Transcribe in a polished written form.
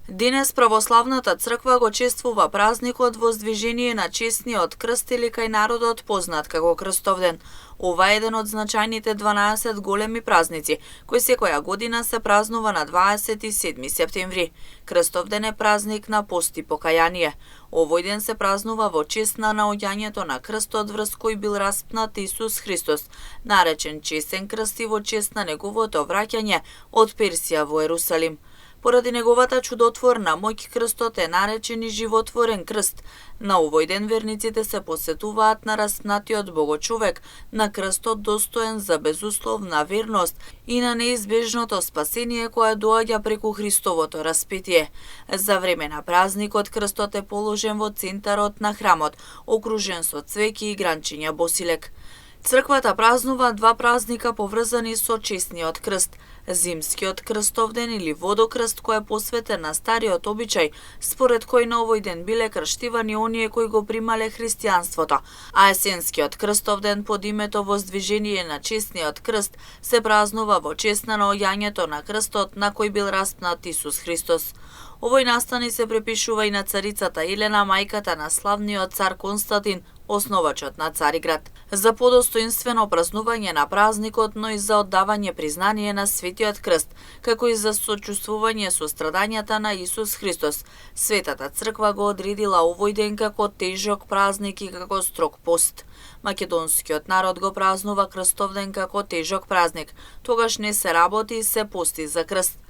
Денес православната црква го чествува празникот Воздвижение на честниот крст или кај народот познат како Крстовден. Ова е еден од значајните 12 големи празници, кој секоја година се празнува на 27 септември. Крстовден е празник на пост и покаяние. Овој ден се празнува во чест на наоѓањето на крстот врз кој бил распнат Исус Христос, наречен честен крст и во чест на неговото враќање од Персија во Ерусалим. Поради неговата чудотворна моќ крстот е наречен и животворен крст. На овој ден верниците се посетуваат на распнатиот Богочовек, на крстот достоен за безусловна верност и на неизбежното спасение кое доаѓа преку Христовото распетие. За време на празникот крстот е положен во центарот на храмот, окружен со цвеќе и гранчиња босилек. Црквата празнува два празника поврзани со честниот крст. Зимскиот крстовден или водокрст кој е посветен на стариот обичај, според кој на овој ден биле крштивани оние кои го примале христијанството, а есенскиот крстовден под името Воздвижение на честниот крст се празнува во чест на наоѓањето на крстот на кој бил распнат Исус Христос. Овој настани се препишува и на царицата Елена, мајката на славниот цар Константин, основачот на Цариград. За подостоинствено празнување на празникот, но и за оддавање признание на Светиот Крст, како и за сочувствување со страдањата на Исус Христос, Светата Црква го одредила овој ден како тежок празник и како строг пост. Македонскиот народ го празнува Крстовден како тежок празник, тогаш не се работи и се пости за крст.